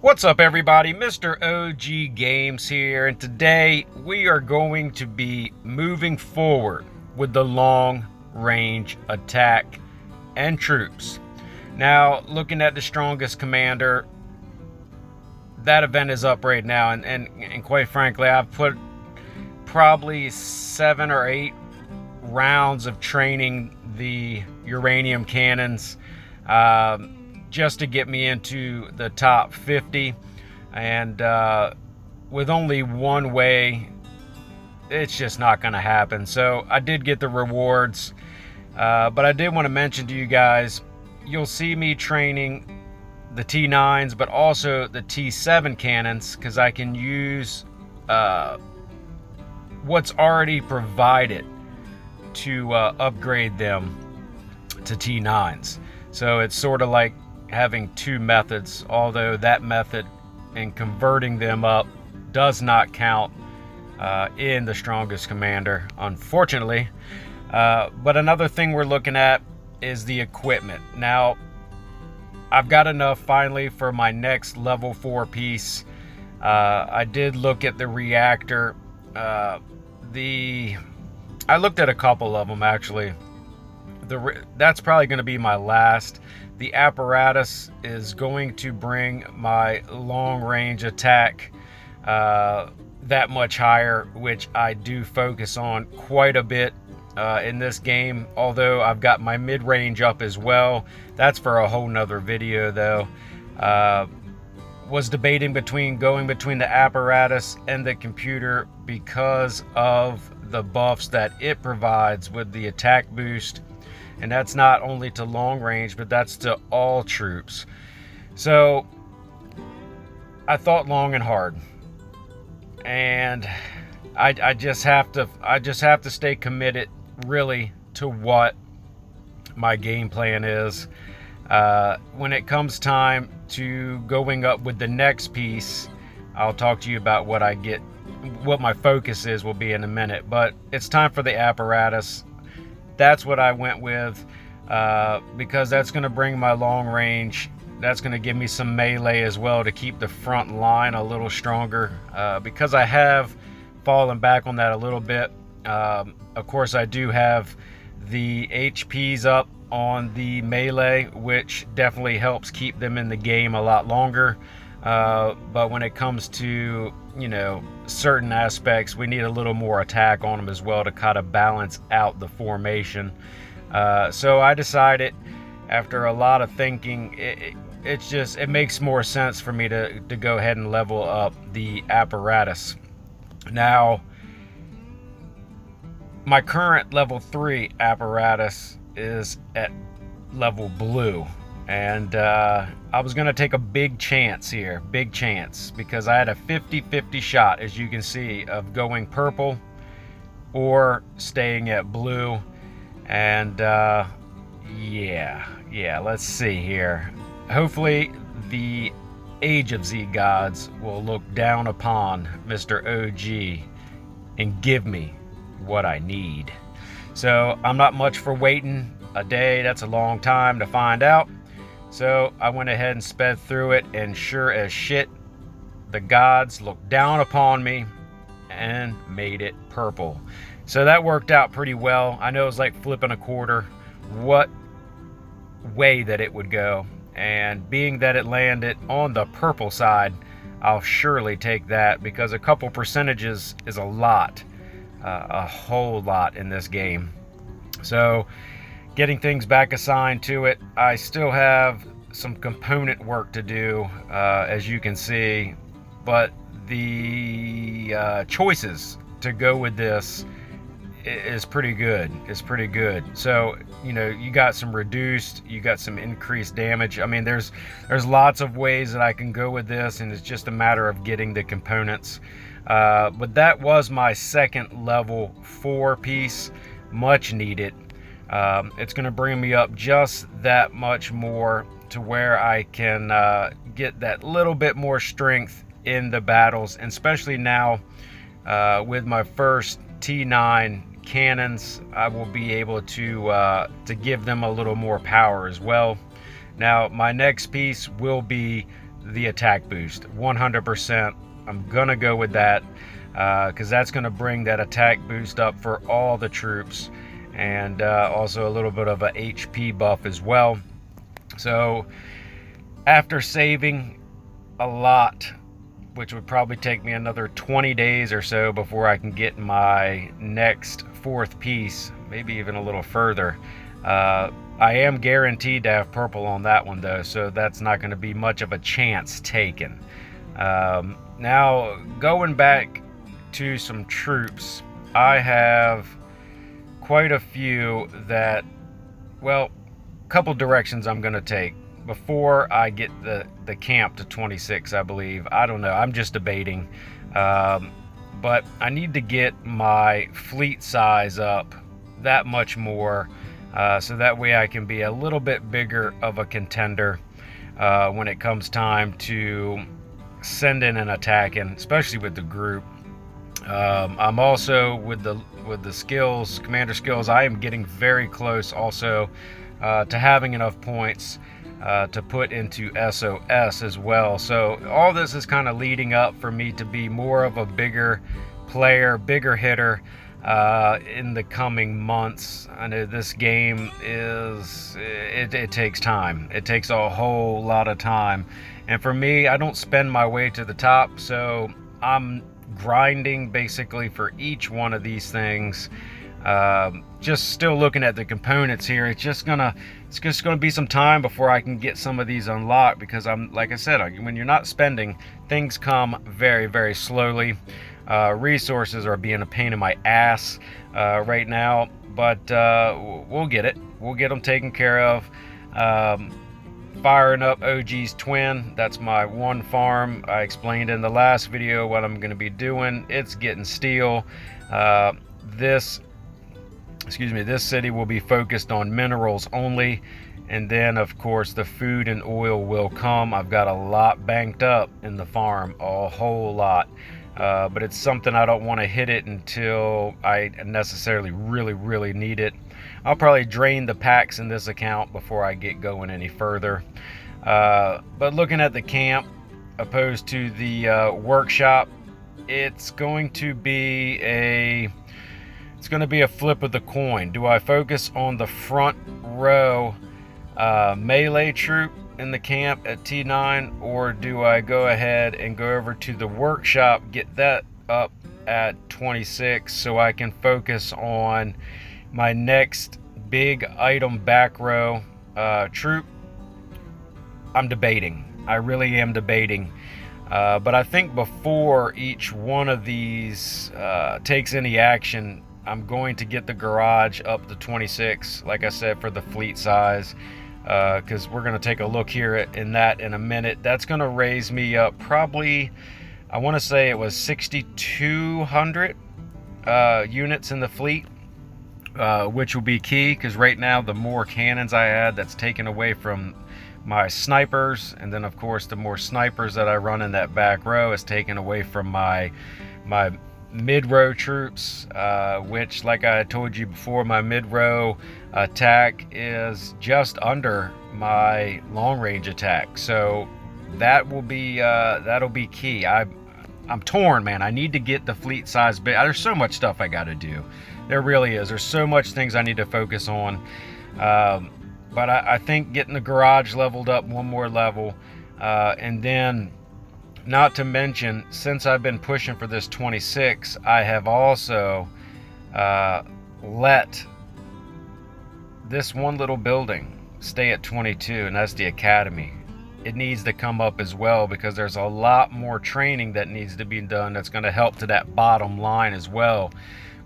What's up, everybody? Mr. OG Games here, and today we are going to be moving forward with the long range attack and troops. Now, looking at the strongest commander, that event is up right now, and quite frankly, I've put probably 7 or 8 rounds of training the uranium cannons just to get me into the top 50, and with only one way, it's just not going to happen. So I did get the rewards, but I did want to mention to you guys, you'll see me training the T9s, but also the T7 cannons, because I can use what's already provided to upgrade them to T9s. So it's sort of like having two methods, although that method and converting them up does not count in the strongest commander, unfortunately. But another thing we're looking at is the equipment. Now, I've got enough finally for my next level 4 piece. I did look at the reactor. I looked at a couple of them, actually. That's probably going to be my last. The apparatus is going to bring my long range attack that much higher, which I do focus on quite a bit in this game, although I've got my mid-range up as well. That's for a whole nother video, though. Was debating between going between the apparatus and the computer because of the buffs that it provides with the attack boost. And that's not only to long range, but that's to all troops. So I thought long and hard, and I just have to stay committed really to what my game plan is. When it comes time to going up with the next piece, I'll talk to you about what my focus will be in a minute. But it's time for the apparatus. That's what I went with, because that's going to bring my long range. That's going to give me some melee as well to keep the front line a little stronger, because I have fallen back on that a little bit. Of course, I do have the HPs up on the melee, which definitely helps keep them in the game a lot longer. But when it comes to, certain aspects, we need a little more attack on them as well to kind of balance out the formation. So I decided, after a lot of thinking, it makes more sense for me to go ahead and level up the apparatus. Now, my current level 3 apparatus is at level blue. And I was going to take a big chance here, because I had a 50-50 shot, as you can see, of going purple or staying at blue. And yeah, let's see here. Hopefully the Age of Z gods will look down upon Mr. OG and give me what I need. So I'm not much for waiting a day. That's a long time to find out. So I went ahead and sped through it, and sure as shit, the gods looked down upon me and made it purple. So that worked out pretty well. I know it was like flipping a quarter what way that it would go. And being that it landed on the purple side, I'll surely take that, because a couple percentages is a lot, a whole lot in this game. So getting things back assigned to it, I still have some component work to do, as you can see, but the choices to go with this is pretty good. It's pretty good. So, you got some reduced, you got some increased damage. I mean, there's lots of ways that I can go with this, and it's just a matter of getting the components. But that was my second level 4 piece, much needed. It's going to bring me up just that much more to where I can get that little bit more strength in the battles, and especially now with my first T9 cannons, I will be able to give them a little more power as well. Now, my next piece will be the attack boost. 100%. I'm gonna go with that because that's gonna bring that attack boost up for all the troops, and also a little bit of a HP buff as well. So after saving a lot, which would probably take me another 20 days or so before I can get my next 4th piece, maybe even a little further. I am guaranteed to have purple on that one though, so that's not going to be much of a chance taken. Now, going back to some troops, I have quite a few that, well, a couple directions I'm going to take before I get the camp to 26, I believe. I don't know, I'm just debating. But I need to get my fleet size up that much more, so that way I can be a little bit bigger of a contender when it comes time to send in an attack in, especially with the group. I'm also with the skills, commander skills, I am getting very close also to having enough points to put into SOS as well. So all this is kind of leading up for me to be more of a bigger player, bigger hitter in the coming months. I know this game is, it takes time. It takes a whole lot of time. And for me, I don't spend my way to the top, so I'm grinding basically for each one of these things. Just still looking at the components here. It's just gonna be some time before I can get some of these unlocked, because like I said, when you're not spending, things come very, very slowly. Resources are being a pain in my ass right now, but we'll get it. We'll get them taken care of. Firing up OG's Twin, that's my one farm. I explained in the last video what I'm going to be doing. It's getting steel. This city will be focused on minerals only, and then of course the food and oil will come. I've got a lot banked up in the farm, a whole lot, but it's something I don't want to hit it until I necessarily really need it. I'll probably drain the packs in this account before I get going any further. But looking at the camp opposed to the workshop, it's going to be a flip of the coin. Do I focus on the front row melee troop in the camp at T9, or do I go ahead and go over to the workshop, get that up at 26 so I can focus on my next big item back row troop? I'm debating. I really am debating. But I think before each one of these takes any action, I'm going to get the garage up to 26, like I said, for the fleet size, because we're going to take a look here in a minute. That's going to raise me up probably, I want to say it was 6,200 units in the fleet, which will be key, because right now the more cannons I add, that's taken away from my snipers, and then of course the more snipers that I run in that back row is taken away from my mid-row troops, which, like I told you before, my mid-row attack is just under my long-range attack, so that will be that'll be key. I'm torn, man. I need to get the fleet size big. There's so much stuff I got to do. There really is. There's so much things I need to focus on. But I think getting the garage leveled up one more level, and then, not to mention, since I've been pushing for this 26, I have also let this one little building stay at 22, and that's the academy. It needs to come up as well, because there's a lot more training that needs to be done that's going to help to that bottom line as well.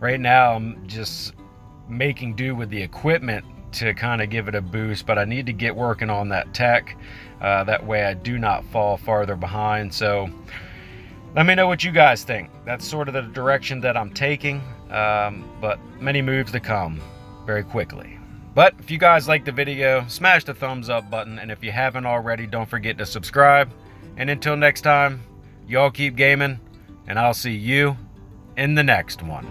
Right now I'm just making do with the equipment to kind of give it a boost, but I need to get working on that tech, that way I do not fall farther behind. So let me know what you guys think. That's sort of the direction that I'm taking, but many moves to come very quickly. But if you guys like the video, smash the thumbs up button, and if you haven't already, don't forget to subscribe. And until next time, y'all keep gaming, and I'll see you in the next one.